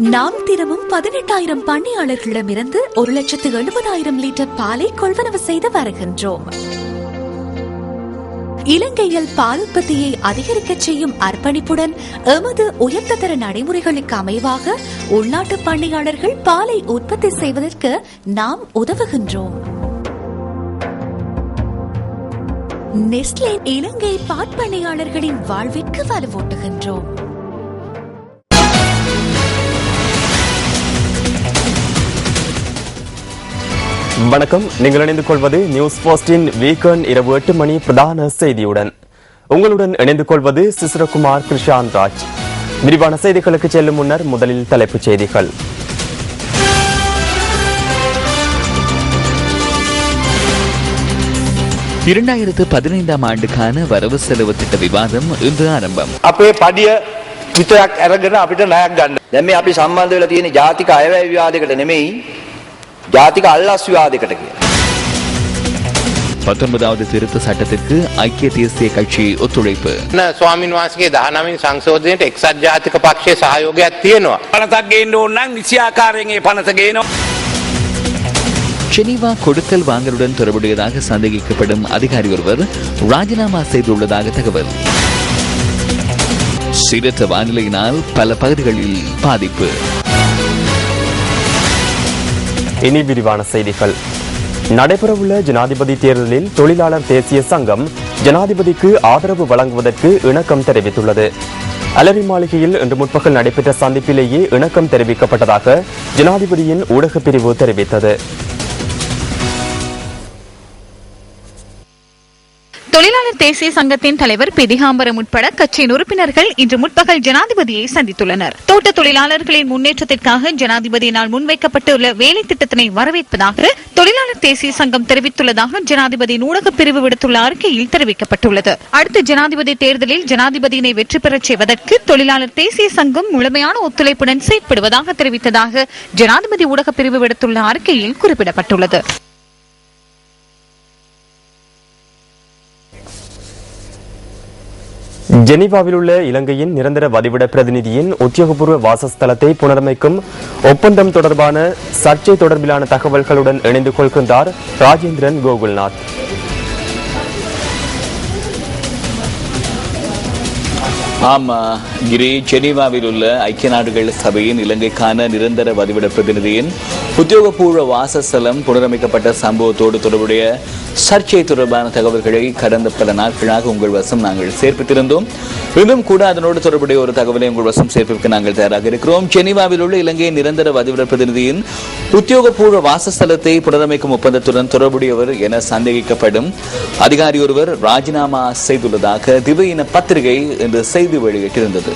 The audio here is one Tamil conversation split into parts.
நாம் தினமும் 18,000 பண்ணையாளர்களிடமிருந்து 1,70,000 லிட்டர் பாலை கொள்வனவு செய்து வருகின்றோம். இலங்கையில் பால் உற்பத்தியை அதிகரிக்க செய்யும் அர்ப்பணிப்புடன் எமது உயர்ந்த தர நடைமுறைகளுக்கு அமைவாக உள்நாட்டு பண்ணையாளர்கள் பாலை உற்பத்தி செய்வதற்கு நாம் உதவுகின்றோம். நெஸ்லே இலங்கை பாற்பண்ணையாளர்களின் வாழ்விற்கு வலுவூட்டுகின்றோம். வணக்கம். நீங்கள் இணைந்து கொள்வது நியூஸ் போஸ்டின் வீக்கெண்ட் இரவு 8 மணி பிரதான செய்தியுடன். உங்களுடன் இணைந்து கொள்வது சிசிரகுமார் கிருஷாந்த் ராஜ். விரிவான செய்திகளுக்கு செல்லும் முன்னர் முதலில் தலைப்புச் செய்திகள். ஆண்டுக்கான வரவு செலவு திட்ட விவாதம் இன்று ஆரம்பம். අපේ පඩිය විතරක් අරගෙන අපිට ණයක් ගන්න. දැන් මේ අපි සම්බන්ධ වෙලා තියෙන ජාතික අයවැය විවාදයකට නෙමෙයි ජාතික අල්ලස් විවාදයකට කියලා. 19வது திருத்த சட்டத்திற்கு ஐக்கிய தேசிய கட்சி ஒத்துழைப்பு. ස්වාමීන් වහන්සේගේ 19 සංශෝධනයට එක්සත් ජාතික පක්ෂයේ සහයෝගයක් තියෙනවා. පනතක් ගේන්න ඕන නම් නිසි ආකාරයෙන් ඒ පනත ගේනවා. ஜெனீவா கொடுக்கல் வாங்கலுடன் தொடர்புடையதாக சந்தேகிக்கப்படும் அதிகாரி ஒருவர் ராஜினாமா செய்துள்ளதாக தகவல். சீரற்ற வானிலையினால் பல பகுதிகளில் பாதிப்பு. இனி விரிவான செய்திகள். நடைபெறவுள்ள ஜனாதிபதி தேர்தலில் தொழிலாளர் தேசிய சங்கம் ஜனாதிபதிக்கு ஆதரவு வழங்குவதற்கு இணக்கம் தெரிவித்துள்ளது. அலரி மாளிகையில் இன்று முற்பகல் நடைபெற்ற சந்திப்பிலேயே இணக்கம் தெரிவிக்கப்பட்டதாக ஜனாதிபதியின் ஊடகப் பிரிவு தெரிவித்தது. தொழிலாளர் தேசிய சங்கத்தின் தலைவர் பிதிகாம்பரம் உட்பட கட்சியின் உறுப்பினர்கள் இன்று முற்பகல் ஜனாதிபதியை சந்தித்துள்ளனர். தோட்ட தொழிலாளர்களின் முன்னேற்றத்திற்காக ஜனாதிபதியினால் முன்வைக்கப்பட்டுள்ள வேலை திட்டத்தினை வரவேற்பதாக தொழிலாளர் தேசிய சங்கம் தெரிவித்துள்ளதாக ஜனாதிபதியின் ஊடகப் பிரிவு விடுத்துள்ள அறிக்கையில் தெரிவிக்கப்பட்டுள்ளது. அடுத்த ஜனாதிபதி தேர்தலில் ஜனாதிபதியினை வெற்றி பெறச் செய்வதற்கு தொழிலாளர் தேசிய சங்கம் முழுமையான ஒத்துழைப்புடன் செயற்படுவதாக தெரிவித்ததாக ஜனாதிபதி ஊடகப் பிரிவு விடுத்துள்ள அறிக்கையில் குறிப்பிடப்பட்டுள்ளது. ஜெனீவாவில் உள்ள இலங்கையின் நிரந்தர வதிவிட பிரதிநிதியின் உத்தியோகபூர்வ வாசஸ்தலத்தை புனரமைக்கும் ஒப்பந்தம் தொடர்பான சர்ச்சை தொடர்பிலான தகவல்களுடன் இணைந்து கொள்கின்றார் ராஜேந்திரன் கோகுல்நாத். ஆமா கிரி, ஜெனீவாவில் உள்ள ஐக்கிய நாடுகள் சபையின் இலங்கைக்கான நிரந்தர வதிவிட பிரதிநிதியின் உத்தியோகபூர்வ வாசஸ்தலம் புனரமைக்கப்பட்ட சம்பவத்தோடு தொடர்புடைய சர்ச்சை தொடர்பான தகவல்களை கடந்த பல நாட்களாக உங்கள் வசம் நாங்கள் சேர்ப்பித்திருந்தோம். இன்னும் கூட அதனோடு தொடர்புடைய ஒரு தகவலை உங்கள் வசம் சேர்ப்பிக்க நாங்கள் தயாராக இருக்கிறோம். ஜெனீவாவில் உள்ள இலங்கையின் நிரந்தர வதிவிட பிரதிநிதியின் உத்தியோகபூர்வ வாசஸ்தலத்தை புனரமைக்கும் ஒப்பந்தத்துடன் தொடர்புடையவர் என சந்தேகிக்கப்படும் அதிகாரி ஒருவர் ராஜினாமா செய்துள்ளதாக திவ்யின பத்திரிகை இன்று செய்தி வெளியிட்டிருந்தது.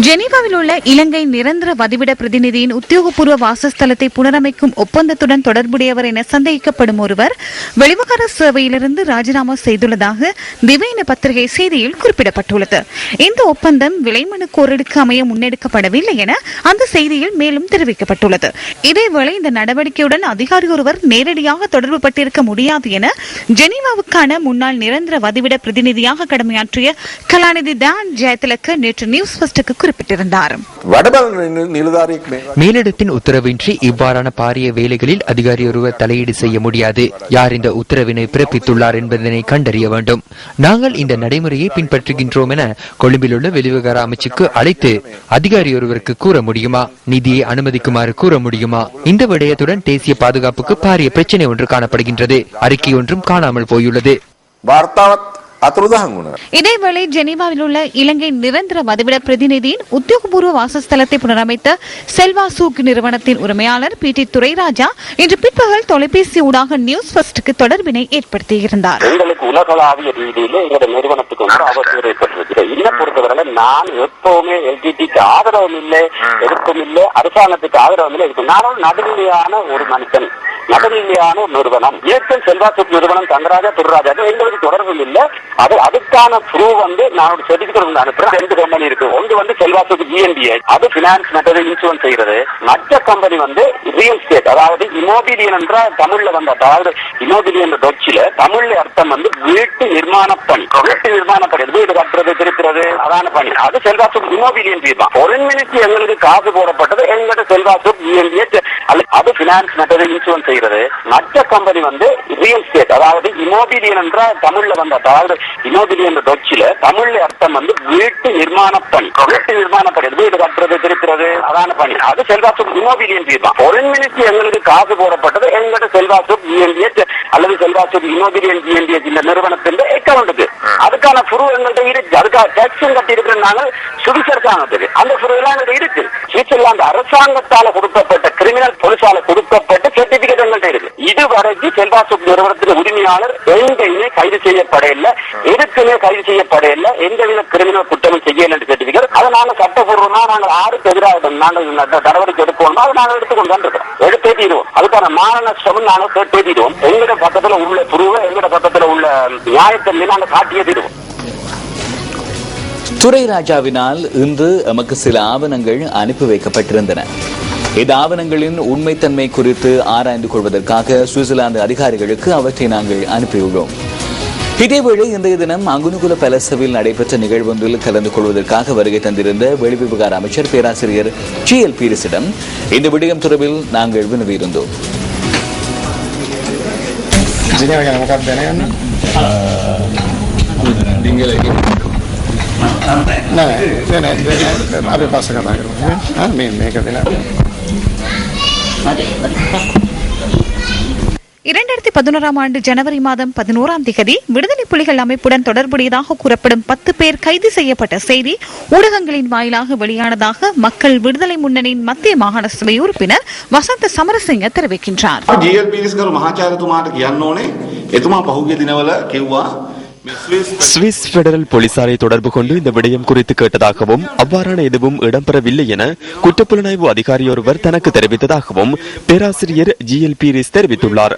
ஜெனீவாவில் உள்ள இலங்கை நிரந்தர வதிவிட பிரதிநிதியின் உத்தியோகபூர்வ வாசஸ்தலத்தை புனரமைக்கும் ஒப்பந்தத்துடன் தொடர்புடையவர் என சந்தேகிக்கப்படும் ஒருவர் வெளிவகார சேவையிலிருந்து ராஜினாமா செய்துள்ளதாக திவ்யின பத்திரிகை செய்தியில் குறிப்பிடப்பட்டுள்ளது. இந்த ஒப்பந்தம் விலைமனு கோரலுக்கு அமைய முன்னெடுக்கப்படவில்லை என அந்த செய்தியில் மேலும் தெரிவிக்கப்பட்டுள்ளது. இதேவேளை இந்த நடவடிக்கையுடன் அதிகாரி ஒருவர் நேரடியாக தொடர்பு பட்டிருக்க முடியாது என ஜெனீவாவுக்கான முன்னாள் நிரந்தர வதிவிட பிரதிநிதியாக கடமையாற்றிய கலாநிதி தான் ஜெயதிலக நேற்று நியூஸ் ஃபர்ஸ்டுக்கு குறிப்பிட்டிருந்தார். மேலிடத்தின் உத்தரவின்றி இவ்வாறான பாரிய வேலைகளில் அதிகாரி ஒருவர் தலையீடு செய்ய முடியாது. யார் இந்த உத்தரவினை பிறப்பித்துள்ளார் என்பதனை கண்டறிய வேண்டும். நாங்கள் இந்த நடைமுறையை பின்பற்றுகின்றோம் என கொழும்பில் உள்ள வெளிவிவகார அமைச்சுக்கு அழைத்து அதிகாரி ஒருவருக்கு கூற முடியுமா? நிதியை அனுமதிக்குமாறு கூற முடியுமா? இந்த விடயத்துடன் தேசிய பாதுகாப்புக்கு பாரிய பிரச்சனை ஒன்று காணப்படுகின்றது. அறிக்கை ஒன்றும் காணாமல் போயுள்ளது. இதேவேளை ஜெனீவாவில் உள்ள இலங்கை நிரந்தர வதிவிட பிரதிநிதியின் உத்தியோகபூர்வ வாசஸ்தலத்தை புனரமைத்த செல்வா சூக் நிறுவனத்தின் உரிமையாளர் பி.டி. துரைராஜா இன்று பிற்பகல் தொலைபேசி ஊடாக நியூஸ் ஃபர்ஸ்டுக்கு தொடர்பினை ஏற்படுத்தியிருந்தார். எங்களுக்கு உலகளாவிய ரீதியில எங்களுடைய நிறுவனத்துக்கு வந்து அவசியம் ஏற்பட்டிருக்கு. இன்னும் பொறுத்தவரை நான் எப்பவுமே எல்டிடிக்கு ஆதரவும் இல்லை, எதிர்ப்பும் இல்லை, அரசாங்கத்துக்கு ஆதரவும் இல்லை. இதுக்கு நான் நடுநிலையான ஒரு மனுஷன், நடுநிலையான ஒரு நிறுவனம். இயற்கை செல்வா சூக் நிறுவனம் தங்கராஜா துரைராஜா எங்களுக்கு தொடர்பும் இல்லை. அதுக்கான ப்ரூவ் வந்து நான் ஒரு சர்டிபிகேட் அனுப்புறேன். 2 கம்பெனி இருக்கு. ஒன்று வந்து செல்வாசுக்கு GNDA, அது பினான்ஸ் மெத்தட் இன்சூரன்ஸ் செய்யறது. மற்ற கம்பெனி வந்து ரியல் எஸ்டேட், அதாவது இமோபிலியன் என்ற தமிழ்ல வந்து, அதாவது இமோபிலியன் டொச்சில தமிழ்ல அர்த்தம் வந்து வீட்டு நிர்மாண பணி. வீட்டு நிர்மாண பணி, வீடு கட்டுறது, திருத்துறது, அதான பணி. அது செல்வாசுக்கு இமோபிலியன் தான். ஒரு மினிட் எங்களுக்கு காசு போடப்பட்டது எங்கள்கிட்ட செல்வாசுக்கு GNDA, அது பினான்ஸ் மெத்தட் இன்சூரன்ஸ் செய்யறது. மற்ற கம்பெனி வந்து ரியல் எஸ்டேட், அதாவது இமோபிலியன் என்ற தமிழ்ல வந்து, அதாவது இமோபிலியன் டொச்சில தமிழ்ல அர்த்தம் வந்து வீட்டு நிர்மாண பணி. வீட்டு நிர்மாண பணி, வீடு கட்டுறது, திருத்துறது, அதான பணி. அது செல்வாசுக்கு இமோபிலியன் தான். ஒரு மினிட் எங்களுக்கு காசு போடப்பட்டது எங்கள்கிட்ட செல்வாசுக்கு GNDA அல்லது செல்வாசுக்கு இமோபிலியன் GNDA இந்த நிறுவனத்தின் அக்கௌண்ட்டுக்கு. அதுக்கான ப்ரூவ் எங்கள்கிட்ட இருக்கு. அதுக்காக டேக்ஸும் கட்டி இருக்கிற நாங்கள் சுவிட்சர்லாந்துக்கு அந்த ப்ரூவ் எல்லாம் எங்கள்கிட்ட இருக்கு. சுவிட்சர்லாந்து அரசாங்கத்தால கொடுக்கப்பட்ட கிரிமினல் போலீசால கொடுக்கப்பட்ட சர்டிபிகேட் எங்கள்கிட்ட இருக்கு. இதுவரைக்கும் செல்வாசுக்கு நிறுவனத்தின் உரிமையாளர் எங்கேயுமே கைது செய்யப்படையில்லை, எதுக்குமே கைது செய்யப்படையில்லை, எந்தவித கிரிமினல் குற்றமும் செய்யல சர்டிபிகேட். அதை நாங்கள் சட்டப்பூர்வமா நாங்கள் யாருக்கு எதிராக நாங்கள் நடவடிக்கை எடுப்போம், அதை நாங்கள் எடுத்துக்கொண்டு தான் இருக்கிறோம். எடுத்தே தீருவோம். அதுக்கான மான நஷ்டமும் நாங்கள் கேட்டே தீருவோம். எங்கட பக்கத்துல உள்ள புருவ, எங்கட பக்கத்துல உள்ள நியாயத்தன்மை நாங்கள் காட்டியே தீருவோம். துரைராஜாவினால் இன்று எமக்கு சில ஆவணங்கள் அனுப்பி வைக்கப்பட்டிருந்தன. இந்த ஆவணங்களின் உண்மைத்தன்மை குறித்து ஆராய்ந்து கொள்வதற்காக சுவிட்சர்லாந்து அதிகாரிகளுக்கு அவற்றை நாங்கள் அனுப்பியுள்ளோம். இதேவேளை இன்றைய தினம் அங்குனுகுல பேலஸில் நடைபெற்ற நிகழ்வொன்றில் கலந்து கொள்வதற்காக வருகை தந்திருந்த வெளிவிவகார அமைச்சர் பேராசிரியர் GL பீரிஸிடம் இந்த விடயம் தொடர்பில் நாங்கள் வினவியிருந்தோம். ஆண்டு ஜனவரி மாதம் 11ஆம் தேதி விடுதலை புலிகள் அமைப்புடன் தொடர்புடையதாக கூறப்படும் 10 பேர் கைது செய்யப்பட்ட செய்தி ஊடகங்களின் வாயிலாக வெளியானதாக மக்கள் விடுதலை முன்னணியின் மத்திய மாகாண சபை உறுப்பினர் வசந்த சமரசிங்க தெரிவிக்கின்றார். சுவிஸ் பெடரல் போலீசாரை தொடர்பு கொண்டு இந்த விடயம் குறித்து கேட்டதாகவும் அவ்வாறான எதுவும் இடம்பெறவில்லை என குற்றப்புலனாய்வு அதிகாரியொருவர் தனக்கு தெரிவித்ததாகவும் பேராசிரியர் GL பீரிஸ் தெரிவித்துள்ளார்.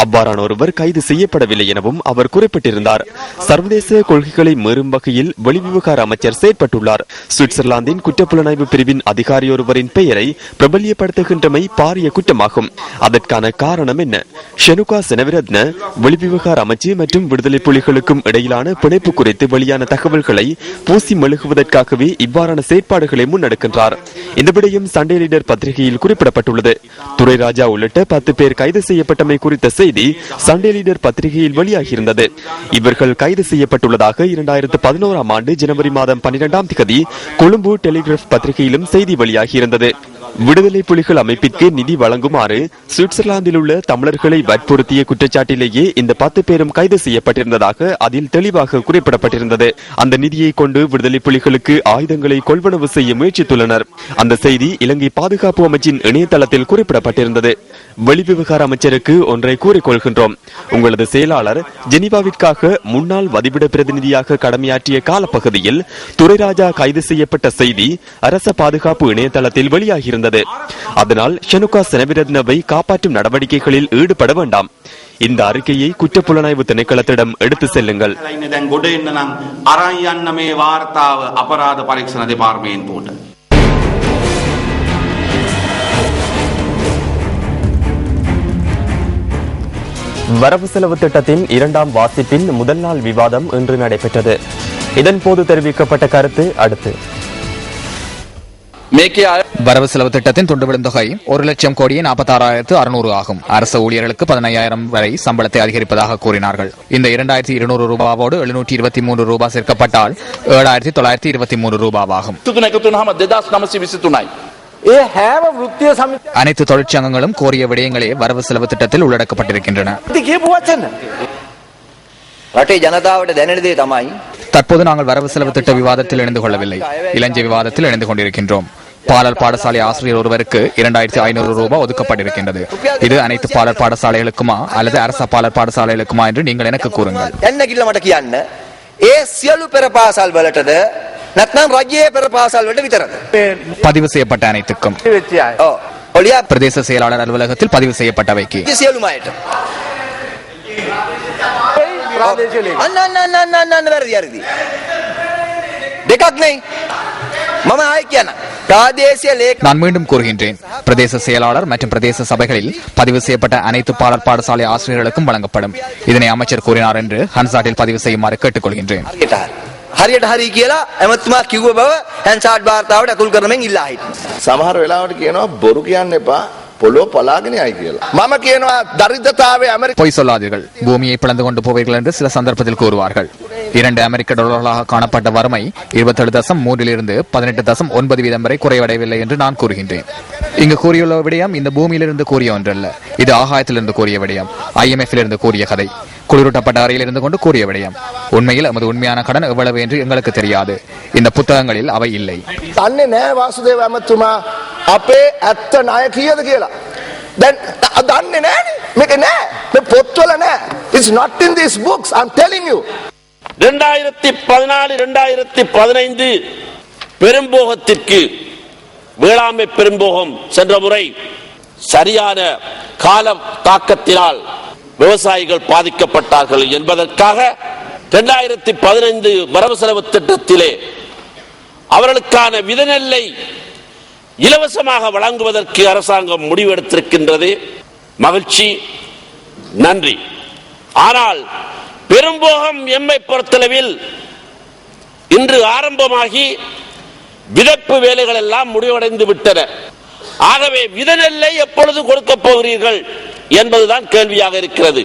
அவ்வாறான ஒருவர் கைது செய்யப்படவில்லை எனவும் அவர் குறிப்பிட்டிருந்தார். சர்வதேச கொள்கைகளை மீறும் வகையில் வெளிவிவகார அமைச்சர் செயற்பட்டுள்ளார். சுவிட்சர்லாந்தின் குற்றப்புலனாய்வு பிரிவின் அதிகாரியொருவரின் பெயரை பிரபல்யப்படுத்துகின்றமை பாரிய குற்றமாகும். அதற்கான காரணம் என்ன? ஷெனுகா செனவிரத்ன வெளிவிவகார அமைச்சு மற்றும் விடுதலை புலிகளுக்கு இடையிலான பிணைப்பு குறித்து வெளியான தகவல்களை பூசி மெழுகுவதற்காகவே இவ்வாறான செயற்பாடுகளை முன்னெடுக்கின்றார். இந்த விடயம் சண்டே லீடர் பத்திரிகையில் குறிப்பிடப்பட்டுள்ளது. துரைராஜா உள்ளிட்ட 10 பேர் கைது செய்யப்பட்டமை குறித்த செய்தி சண்டே லீடர் பத்திரிகையில் வெளியாகியிருந்தது. இவர்கள் கைது செய்யப்பட்டுள்ளதாக 2011ஆம் ஆண்டு ஜனவரி மாதம் 12ஆம் தேதி கொழும்பு டெலிகிராப் பத்திரிகையிலும் செய்தி வெளியாகியிருந்தது. விடுதலை புலிகள் அமைப்பிற்கு நிதி வழங்குமாறு சுவிட்சர்லாந்தில் உள்ள தமிழர்களை வற்புறுத்திய குற்றச்சாட்டிலேயே இந்த 10 பேரும் கைது செய்யப்பட்டிருந்ததாக அதில் தெளிவாக குறிப்பிடப்பட்டிருந்தது. அந்த நிதியை கொண்டு விடுதலை புலிகளுக்கு ஆயுதங்களை கொள்வனவு செய்ய முயற்சித்துள்ளனர். அந்த செய்தி இலங்கை பாதுகாப்பு அமைச்சின் இணையதளத்தில் குறிப்பிடப்பட்டிருந்தது. வெளிவிவகார அமைச்சருக்கு ஒன்றை கூறிக்கொள்கின்றோம். உங்களது செயலாளர் ஜெனீவாவிற்காக முன்னாள் வதிவிட பிரதிநிதியாக கடமையாற்றிய காலப்பகுதியில் துரைராஜா கைது செய்யப்பட்ட செய்தி அரச பாதுகாப்பு இணையதளத்தில் வெளியாகியிருந்தது. அதனால் ஷெனுகா செனவிரத்னவை காப்பாற்றும் நடவடிக்கைகளில் ஈடுபட வேண்டாம். இந்த அறிக்கையை குற்றப்புலனாய்வு திணைக்களத்திடம் எடுத்து செல்லுங்கள். வரவு செலவு திட்டத்தின் 2ஆம் வாசிப்பின் முதல் நாள் விவாதம் இன்று நடைபெற்றது. இதன்போது தெரிவிக்கப்பட்ட கருத்து அடுத்து. வரவு செலவு திட்டத்தின் துண்டுவிடும் தொகை 1,46,600 ஆகும். அரசு ஊழியர்களுக்கு 15,000 வரை சம்பளத்தை அதிகரிப்பதாக கூறினார்கள். இந்த 2,200 ரூபாவோடு 723 ரூபாய் சேர்க்கப்பட்டால் 7,923 ரூபாவாகும். அனைத்து தொழிற்சங்கங்களும் கோரிய விடயங்களே வரவு செலவு திட்டத்தில் உள்ளடக்கப்பட்டிருக்கின்றன. தற்போது நாங்கள் வரவு செலவு திட்ட விவாதத்தில் இணைந்து கொள்ளவில்லை, இளஞ்ச விவாதத்தில் இணைந்து கொண்டிருக்கின்றோம். பாலர் பாடசாலை ஆசிரியர் ஒருவருக்கு 2,500 ரூபாய் ஒதுக்கப்பட்டிருக்கின்றது. இது அனைத்து பாலர் பாடசாலைகளுக்குமா அல்லது அரச பாலர் பாடசாலைகளுக்குமா என்று நீங்கள் எனக்கு கூறுங்கள். பதிவு செய்யப்பட்ட அனைத்துக்கும் பிரதேச செயலாளர் அலுவலகத்தில் பதிவு செய்யப்பட்டவைக்கு අන්න වැරදි. දෙකක් නෙයි. මම ආයෙ කියන්න. பிராதேசிய நான் மீண்டும் கூறுகின்றேன், பிரதேச செயலாளர் மற்றும் பிரதேச சபைகளில் பதிவு செய்யப்பட்ட அனைத்து பாடசாலை ஆசிரியர்களுக்கும் வழங்கப்படும். இதனை அமைச்சர் கூறினார் என்று ஹன்சாட்டில் பதிவு செய்யுமாறு கேட்டுக்கொள்கின்றேன். හරියට හරි කියලා එමතුමා කිව්ව බව හැන්සාට් වාර්තාවට ඇතුල් කරමින් ඉල්ලා හිටියා. සමහර වෙලාවට කියනවා බොරු කියන්න එපා, පොළොව පලාගෙන යයි කියලා. මම කියනවා දරිද්‍රතාවයේ ඇමරිකා பொய் சொல்லாதீர்கள், பூமியை பிளந்து கொண்டு போவீர்கள் என்று சில சந்தர்ப்பத்தில் கூறுவார்கள். 2 அமெரிக்க டாலர்களாக காணப்பட்ட வறுமை 27.3 18.9% வரை குறைவடையவில்லை என்று நான் கூறுகின்றேன். இங்கு கூறியுள்ள விடயம் இந்த பூமியிலிருந்து கூறிய ஒன்றல்ல, இது ஆகாயத்திலிருந்து கூறிய விடயம், IMF இருந்து கூறிய கதை, குளிரூட்டப்பட்ட அறையில் இருந்து கொண்டு கூறிய விடயம். உண்மையில் நமது உண்மையான கடன் எவ்வளவு என்று எங்களுக்கு தெரியாது. இந்த புத்தகங்களில் அவை இல்லை. දන්නේ නෑ වාසුදේව ඇමතුමා අපේ ඇත්ත ණය කීයද කියලා. දැන් දන්නේ නෑනේ. මේක නෑ. මේ පොත්වල නෑ. It's not in these books. I'm telling you. 2014 2015 பெரும்போகத்திற்கு வேளாண்மை பெரும்போகம் சென்ற முறை சரியான கால தாக்கத்தினால் விவசாயிகள் பாதிக்கப்பட்டார்கள் என்பதற்காக 2015 வரவு செலவு திட்டத்திலே அவர்களுக்கான விதைநெல்லை இலவசமாக வழங்குவதற்கு அரசாங்கம் முடிவெடுத்திருக்கின்றது. மகிழ்ச்சி, நன்றி. ஆனால் பெரும்போகம் எம்மை பொறுத்தளவில் இன்று ஆரம்பமாகி விதைப்பு வேலைகள் எல்லாம் முடிவடைந்து விட்டன. ஆகவே விதைநெல்லை எப்பொழுது கொடுக்கப் போகிறீர்கள் என்பதுதான் கேள்வியாக இருக்கிறது.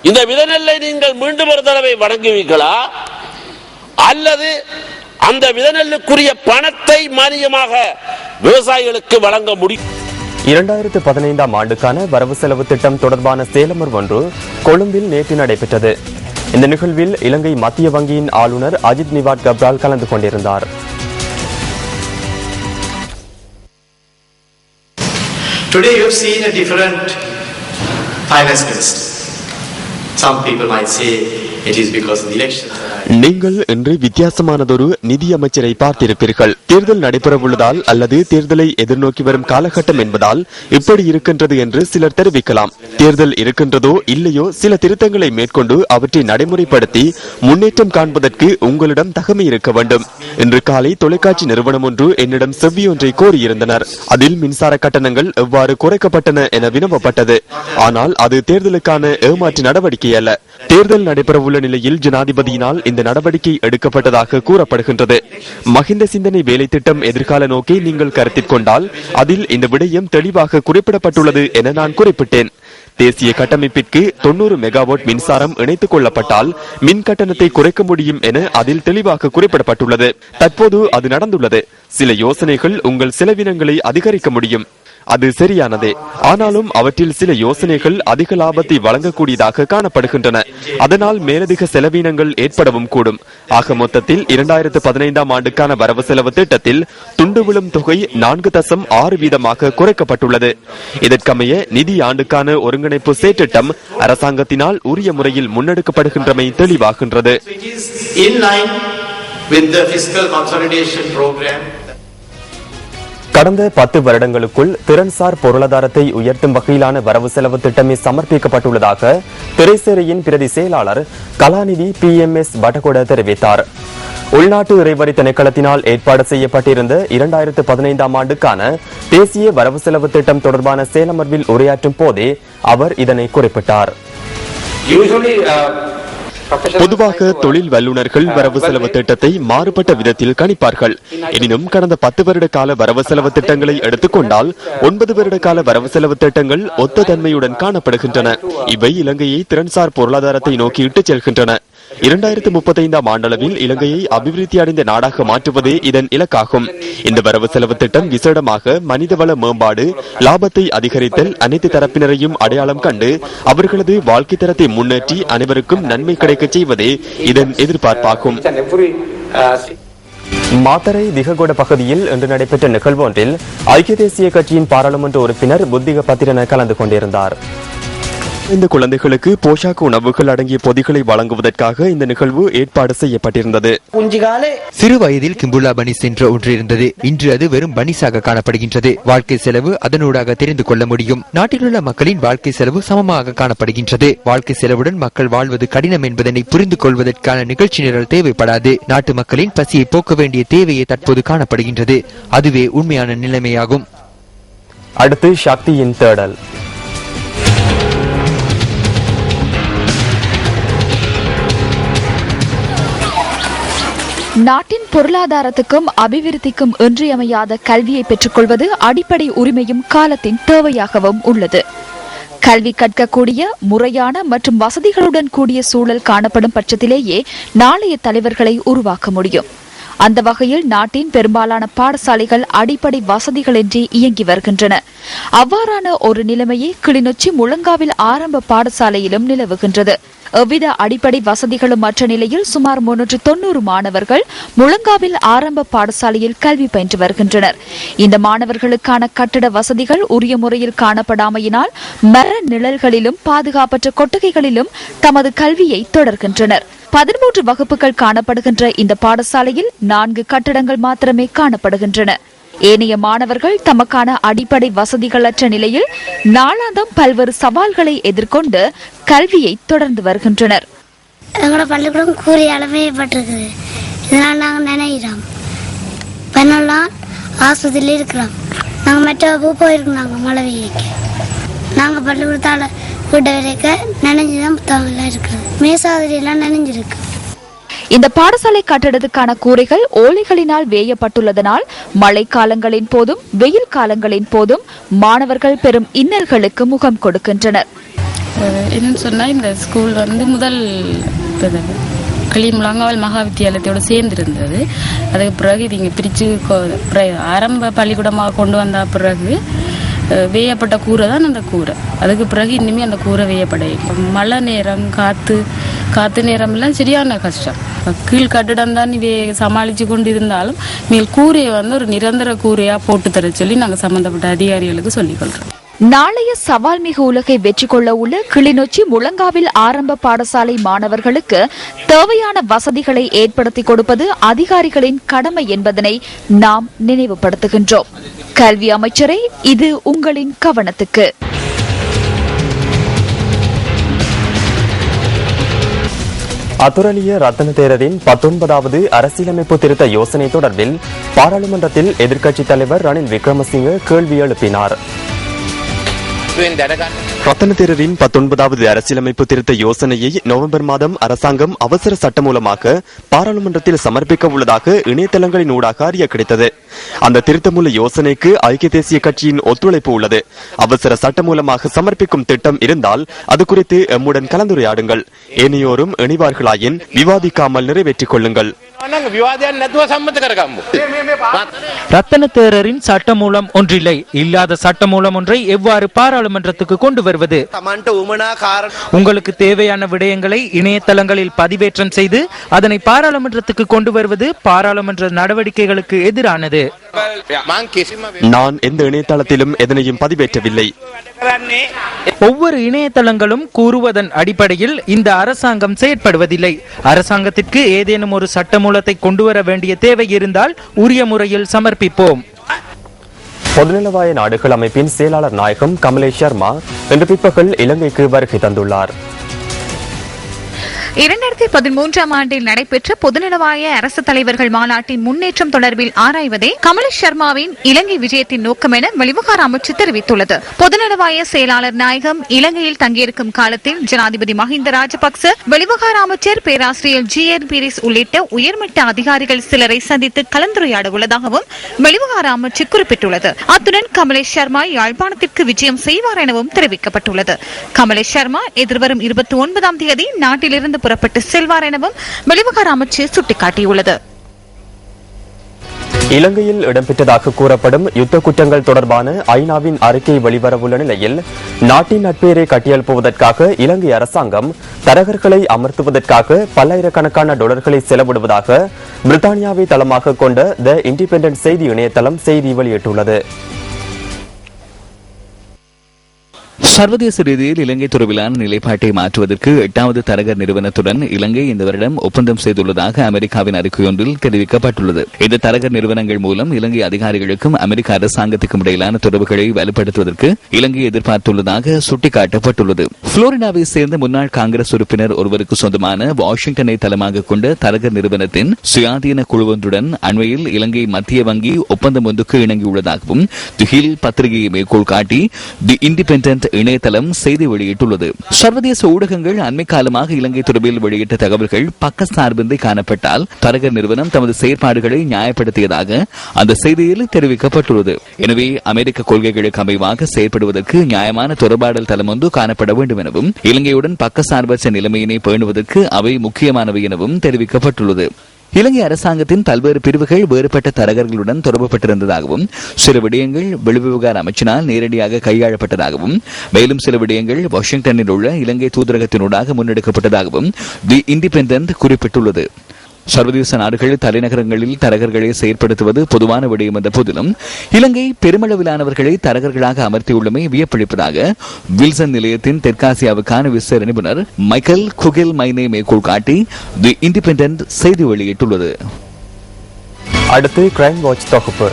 இந்த விதைநெல்லை நீங்கள் மீண்டும் ஒரு தடவை வழங்குவீர்களா, அல்லது அந்த விதைநெல்லுக்குரிய பணத்தை மானியமாக விவசாயிகளுக்கு வழங்க முடியும்? 2015 ஆண்டுக்கான வரவு செலவு திட்டம் தொடர்பான சேலமர் ஒன்று கொழும்பில் நேற்று நடைபெற்றது. இந்த நிகழ்வில் இலங்கை மத்திய வங்கியின் ஆளுநர் அஜித் நிவாட் கப்ரால் கலந்து கொண்டிருந்தார். Today you have seen a different finance minister. Some people might say it is because of the elections. நீங்கள் இன்று வித்தியாசமானதொரு நிதி அமைச்சரை பார்த்திருப்பீர்கள். தேர்தல் நடைபெறவுள்ளதால் அல்லது தேர்தலை எதிர்நோக்கி வரும் காலகட்டம் என்பதால் இப்படி இருக்கின்றது என்று சிலர் தெரிவிக்கலாம். தேர்தல் இருக்கின்றதோ இல்லையோ சில திருத்தங்களை மேற்கொண்டு அவற்றை நடைமுறைப்படுத்தி முன்னேற்றம் காண்பதற்கு உங்களிடம் தகமை இருக்க வேண்டும். இன்று காலை தொலைக்காட்சி நிறுவனம் ஒன்று என்னிடம் செவ்வி ஒன்றை கோரியிருந்தனர். அதில் மின்சார கட்டணங்கள் எவ்வாறு குறைக்கப்பட்டன என வினவப்பட்டது. ஆனால் அது தேர்தலுக்கான ஏமாற்று நடவடிக்கை அல்ல. தேர்தல் நடைபெறவுள்ள நிலையில் ஜனாதிபதியினால் இந்த நடவடிக்கை எடுக்கப்பட்டதாக கூறப்படுகின்றது. மஹிந்த சிந்தனை வேலை திட்டம் எதிர்கால நோக்கை நீங்கள் கருத்தில் கொண்டால் அதில் இந்த விடயம் தெளிவாக குறிப்பிடப்பட்டுள்ளது என நான் குறிப்பிட்டேன். தேசிய கட்டமைப்பிற்கு 90 மெகாவாட் மின்சாரம் இணைத்துக் கொள்ளப்பட்டால் மின் கட்டணத்தை குறைக்க முடியும் என அதில் தெளிவாக குறிப்பிடப்பட்டுள்ளது. தற்போது அது நடந்துள்ளது. சில யோசனைகள் உங்கள் செலவினங்களை அதிகரிக்க முடியும், அது சரியானதே. ஆனாலும் அவற்றில் சில யோசனைகள் அதிக லாபத்தை வழங்கக்கூடியதாக காணப்படுகின்றன. அதனால் மேலதிக செலவினங்கள் ஏற்படவும் கூடும். ஆக மொத்தத்தில் 2015 ஆண்டுக்கான வரவு செலவு திட்டத்தில் துண்டு விழும் தொகை 4.6% குறைக்கப்பட்டுள்ளது. இதற்கமைய நிதி ஆண்டுக்கான ஒருங்கிணைப்பு செயற்றிட்டம் அரசாங்கத்தினால் உரிய முறையில் முன்னெடுக்கப்படுகின்றமை தெளிவாகின்றது. கடந்த 10 வருடங்களுக்குள் திறன்சார் பொருளாதாரத்தை உயர்த்தும் வகையிலான வரவு செலவு திட்டமே சமர்ப்பிக்கப்பட்டுள்ளதாக திரைசேரியின் பிரதி செயலாளர் கலாநிதி PMS பட்டகொட தெரிவித்தார். உள்நாட்டு இறைவரி திணைக்களத்தினால் ஏற்பாடு செய்யப்பட்டிருந்த 2015 ஆண்டுக்கான தேசிய வரவு செலவு திட்டம் தொடர்பான சேலமர்வில் உரையாற்றும் போதே அவர் இதனை குறிப்பிட்டார். பொதுவாக தொழில் வல்லுநர்கள் வரவு செலவு திட்டத்தை மாறுபட்ட விதத்தில் கணிப்பார்கள். எனினும் கடந்த 10 வருட கால வரவு செலவு திட்டங்களை எடுத்துக்கொண்டால் 9 வருட கால வரவு செலவு திட்டங்கள் ஒத்த தன்மையுடன் காணப்படுகின்றன. இவை இலங்கையை திறன்சார் பொருளாதாரத்தை நோக்கி இட்டுச் செல்கின்றன. 2035 ஆண்டளவில் இலங்கையை அபிவிருத்தி அடைந்த நாடாக மாற்றுவதே இதன் இலக்காகும். இந்த வரவு செலவு திட்டம் விசேடமாக மனிதவள மேம்பாடு, லாபத்தை அதிகரித்தல், அனைத்து தரப்பினரையும் அடையாளம் கண்டு அவர்களது வாழ்க்கை தரத்தை முன்னேற்றி அனைவருக்கும் நன்மை கிடைக்க செய்வதே இதன் எதிர்பார்ப்பாகும். மாத்தரை திககொட பகுதியில் இன்று நடைபெற்ற நிகழ்வு ஒன்றில் ஐக்கிய தேசிய கட்சியின் பாராளுமன்ற உறுப்பினர் புத்திக பத்திரன கலந்து கொண்டிருந்தார். இந்த குழந்தைகளுக்கு போஷாக்கு உணவுகள் அடங்கிய பொதிகளை வழங்குவதற்காக இந்த நிகழ்வு ஏற்பாடு செய்யப்பட்டிருந்தது. சிறு வயதில் கிம்புலா பனிஸ் என்ற ஒன்று இருந்தது. இன்று அது வெறும் பனிஸாக காணப்படுகின்றது. வாழ்க்கை செலவு அதனூடாக தெரிந்து கொள்ள முடியும். நாட்டில் உள்ள மக்களின் வாழ்க்கை செலவு சமமாக காணப்படுகின்றது. வாழ்க்கை செலவுடன் மக்கள் வாழ்வது கடினம் என்பதனை புரிந்து கொள்வதற்கான நிகழ்ச்சி நிரல் தேவைப்படாது. நாட்டு மக்களின் பசியை போக்க வேண்டிய தேவையை தற்போது காணப்படுகின்றது. அதுவே உண்மையான நிலைமையாகும். அடுத்து சக்தியின் தேடல். நாட்டின் பொருளாதாரத்துக்கும் அபிவிருத்திக்கும் இன்றியமையாத கல்வியை பெற்றுக்கொள்வது அடிப்படை உரிமையும் காலத்தின் தேவையாகவும் உள்ளது. கல்வி கற்கக்கூடிய முறையான மற்றும் வசதிகளுடன் கூடிய சூழல் காணப்படும் பட்சத்திலேயே நாளைய தலைவர்களை உருவாக்க முடியும். அந்த வகையில் நாட்டின் பெரும்பாலான பாடசாலைகள் அடிப்படை வசதிகளின்றி இயங்கி வருகின்றன. அவ்வாறான ஒரு நிலைமையே கிளிநொச்சி முழங்காவில் ஆரம்ப பாடசாலையிலும் நிலவுகின்றது. எவ்வித அடிப்படை வசதிகளும் மற்ற நிலையில் சுமார் 390 மாணவர்கள் முழங்காவில் ஆரம்ப பாடசாலையில் கல்வி பயின்று வருகின்றனர். இந்த மாணவர்களுக்கான கட்டட வசதிகள் உரிய முறையில் காணப்படாமையினால் மர நிழல்களிலும் பாதுகாப்பற்ற கொட்டகைகளிலும் தமது கல்வியை தொடர்கின்றனர். 13 வகுப்புகள் காணப்படுகின்ற இந்த பாடசாலையில் 4 கட்டடங்கள் மாத்திரமே காணப்படுகின்றன. ஏனைய மாணவர்கள் தமக்கான அடிப்படை வசதிகளற்ற நிலையில் நாளாந்தம் பல்வேறு சவால்களை எதிர்கொண்டு கல்வியை தொடர்ந்து வருகின்றனர். எங்களோட பள்ளிக்கூடம் கூறிய அளவைப்பட்டிருக்குது. இதனால் நாங்கள் நினைக்கிறோம் பெண்ணெல்லாம் ஆஸ்பத்திரியில் இருக்கிறோம். நாங்கள் மற்ற போயிருக்கோம். நாங்கள் மழை வெயிலுக்கு நாங்கள் பள்ளிக்கூடத்தால் வீட்டை வரைக்க நினைஞ்சுதான் புத்தகங்கள்லாம் இருக்குது. மேசாதிரியெல்லாம் நினைஞ்சிருக்கு. இந்த பாடசாலை கட்டடத்துக்கான கூரைகள் ஓலைகளினால் வேயப்பட்டுள்ளதனால் மழை காலங்களின் போதும் வெயில் காலங்களின் போதும் மாணவர்கள் பெரும் இன்னல்களுக்கு முகம் கொடுக்கின்றனர். என்னன்னு சொன்னா இந்த ஸ்கூல் முதல் முழங்காவல் மகா வித்தியாலயத்தோடு சேர்ந்திருந்தது. அதுக்கு பிறகு இது இங்கே பிரித்து ஆரம்ப பள்ளிக்கூடமாக கொண்டு வந்த பிறகு வேயப்பட்ட கூரை தான் அந்த கூரை. அதுக்கு பிறகு இன்னுமே அந்த கூரை வேயப்பட மழை நேரம் காற்று நேரம்லாம் சரியான கஷ்டம். கீழ் கட்டிடம் தான் சமாளித்து கொண்டு இருந்தாலும் மேல் கூரையை ஒரு நிரந்தர கூரையாக போட்டு தர சொல்லி நாங்கள் சம்பந்தப்பட்ட அதிகாரிகளுக்கு சொல்லிக்கொள்கிறோம். நாளைய சவால் மிகு உலகை வெற்றி கொள்ள உள்ள கிளிநொச்சி முழங்காவில் ஆரம்ப பாடசாலை மாணவர்களுக்கு தேவையான வசதிகளை ஏற்படுத்தி கொடுப்பது அதிகாரிகளின் கடமை என்பதனை நாம் நினைவுபடுத்துகின்றோம். கல்வி அமைச்சரே, இது உங்களின் கவனத்துக்கு. அத்துரலிய ரத்ன தேரரின் 19வது அரசியலமைப்பு திருத்த யோசனை தொடர்பில் பாராளுமன்றத்தில் எதிர்க்கட்சித் தலைவர் ரணில் விக்ரமசிங்கே கேள்வி எழுப்பினார். ரத்ன தேரரின் 19வது அரசியலமைப்பு திருத்த யோசனையை நவம்பர் மாதம் அரசாங்கம் அவசர சட்டம் மூலமாக பாராளுமன்றத்தில் சமர்ப்பிக்க உள்ளதாக இணையதளங்களின் ஊடாக அறிய கிடைத்தது. அந்த திருத்தமூல யோசனைக்கு ஐக்கிய தேசிய கட்சியின் ஒத்துழைப்பு உள்ளது. அவசர சட்டம் மூலமாக சமர்ப்பிக்கும் திட்டம் இருந்தால் அது குறித்து எம்முடன் கலந்துரையாடுங்கள். ஏனையோரும் இணைவார்களாயின் விவாதிக்காமல் நிறைவேற்றிக் கொள்ளுங்கள். ரத்தன தேரரின் சட்டமூலம் ஒன்றில்லை. இல்லாத சட்டமூலம் ஒன்றை எவ்வாறு பாராளுமன்றத்துக்கு கொண்டு வருவது? உங்களுக்கு தேவையான விடயங்களை இணையதளங்களில் பதிவேற்றம் செய்து அதனை பாராளுமன்றத்துக்கு கொண்டு வருவது பாராளுமன்ற நடவடிக்கைகளுக்கு எதிரானது. நான் எந்த இணையதளத்திலும் எதனையும் பதிவேற்றவில்லை. ஒவ்வொரு இணையதளங்களும் கூறுவதன் அடிப்படையில் இந்த அரசாங்கம் செயற்படுவதில்லை. அரசாங்கத்திற்கு ஏதேனும் ஒரு சட்டமூலத்தை கொண்டு வர வேண்டிய தேவை இருந்தால் உரிய முறையில் சமர்ப்பிப்போம். பொதுநலவாய நாடுகள் அமைப்பின் செயலாளர் நாயகம் கமலேஷ் சர்மா இன்று பிற்பகல் இலங்கைக்கு வருகை தந்துள்ளார். 2013ஆம் ஆண்டில் நடைபெற்ற பொதுநலவாய அரசு தலைவர்கள் மாநாட்டின் முன்னேற்றம் தொடர்பில் ஆராய்வதே கமலேஷ் சர்மாவின் இலங்கை விஜயத்தின் நோக்கம் என வெளிவிவகார அமைச்சு தெரிவித்துள்ளது. பொதுநலவாய செயலாளர் நாயகம் இலங்கையில் தங்கியிருக்கும் காலத்தில் ஜனாதிபதி மஹிந்த ராஜபக்ச, வெளிவிவகார அமைச்சர் பேராசிரியர் ஜி.என். பீரிஸ் உள்ளிட்ட உயர்மட்ட அதிகாரிகள் சிலரை சந்தித்து கலந்துரையாட உள்ளதாகவும் வெளிவிவகார அமைச்சு குறிப்பிட்டுள்ளது. அத்துடன் கமலேஷ் சர்மா யாழ்ப்பாணத்திற்கு விஜயம் செய்வார் எனவும் தெரிவிக்கப்பட்டுள்ளது. கமலேஷ் சர்மா எதிர்வரும் 29ஆம் தேதி நாட்டிலிருந்து புறப்பட்டு செல்வார் எனவும் வெளிவிவகார அமைச்சு சுட்டிக்காட்டியுள்ளது. இலங்கையில் இடம்பெற்றதாக கூறப்படும் யுத்த குற்றங்கள் தொடர்பான ஐநாவின் அறிக்கை வெளிவரவுள்ள நிலையில் நாட்டின் நட்பெயரை கட்டியெழுப்புவதற்காக இலங்கை அரசாங்கம் தரகர்களை அமர்த்துவதற்காக பல்லாயிரக்கணக்கான டாலர்களை செலவிடுவதாக பிரித்தானியாவை தளமாக கொண்ட த இண்டிபெண்டன்ட் செய்தி இணையதளம் செய்தி வெளியிட்டுள்ளது. சர்வதேச ரீதியில் இலங்கை தொடர்பிலான நிலைப்பாட்டை மாற்றுவதற்கு 8வது தரகர் நிறுவனத்துடன் இலங்கை இந்த வருடம் ஒப்பந்தம் செய்துள்ளதாக அமெரிக்காவின் அறிக்கையொன்றில் தெரிவிக்கப்பட்டுள்ளது. இந்த தரகர் நிறுவனங்கள் மூலம் இலங்கை அதிகாரிகளுக்கும் அமெரிக்க அரசாங்கத்துக்கும் இடையிலான தொடர்புகளை வலுப்படுத்துவதற்கு இலங்கை எதிர்பார்த்துள்ளதாக சுட்டிக்காட்டப்பட்டுள்ளது. புளோரிடாவை சேர்ந்த முன்னாள் காங்கிரஸ் உறுப்பினர் ஒருவருக்கு சொந்தமான வாஷிங்டனை தளமாக கொண்ட தரகர் நிறுவனத்தின் சுயாதீன குழுவொன்றுடன் அண்மையில் இலங்கை மத்திய வங்கி ஒப்பந்தம் ஒன்றுக்கு இணங்கியுள்ளதாகவும் தி ஹில் பத்திரிகையை மேற்கோள் காட்டி தி இண்டிபெண்டன்ட் இணையதளம் செய்தி வெளியிட்டுள்ளது. சர்வதேச ஊடகங்கள் அண்மை காலமாக இலங்கை தொடர்பில் வெளியிட்ட தகவல்கள் பக்கசார்பின்றி காணப்பட்டால் தரகர் நிறுவனம் தமது செயற்பாடுகளை நியாயப்படுத்தியதாக அந்த செய்தியில் தெரிவிக்கப்பட்டுள்ளது. எனவே அமெரிக்க கொள்கைகளுக்கு அமைவாக செயற்படுவதற்கு நியாயமான தொடர்பாடல் தளம் ஒன்று காணப்பட வேண்டும் எனவும் இலங்கையுடன் பக்கசார்பற்ற நிலைமையினை பேணுவதற்கு அவை முக்கியமானவை எனவும் தெரிவிக்கப்பட்டுள்ளது. இலங்கை அரசாங்கத்தின் பல்வேறு பிரிவுகள் வேறுபட்ட தரகர்களுடன் தொடர்புபட்டிருந்ததாகவும் சில விடயங்கள் வெளிவிவகார அமைச்சினால் நேரடியாக கையாளப்பட்டதாகவும் மேலும் சில விடயங்கள் வாஷிங்டனில் உள்ள இலங்கை தூதரகத்தினூடாக முன்னெடுக்கப்பட்டதாகவும் தி இண்டிபெண்டன்ட் குறிப்பிட்டுள்ளது. சர்வதேச நாடுகள் தலைநகரங்களில் தரகர்களை செயற்படுத்துவது பொதுவான விடயம் என்ற போதிலும் இலங்கை பெருமளவிலானவர்களை தரகர்களாக அமர்த்தியுள்ளமை வியப்பளிப்பதாக வில்சன் நிலையத்தின் தெற்காசியாவுக்கான விசேட நிபுணர் மைக்கேல் குகெல் மைனே மேற்கோள் காட்டி தி இண்டிபெண்டன்ட் செய்தி வெளியிட்டுள்ளது. அடுத்து கிரைம் வாட்ச் தொகுப்பு.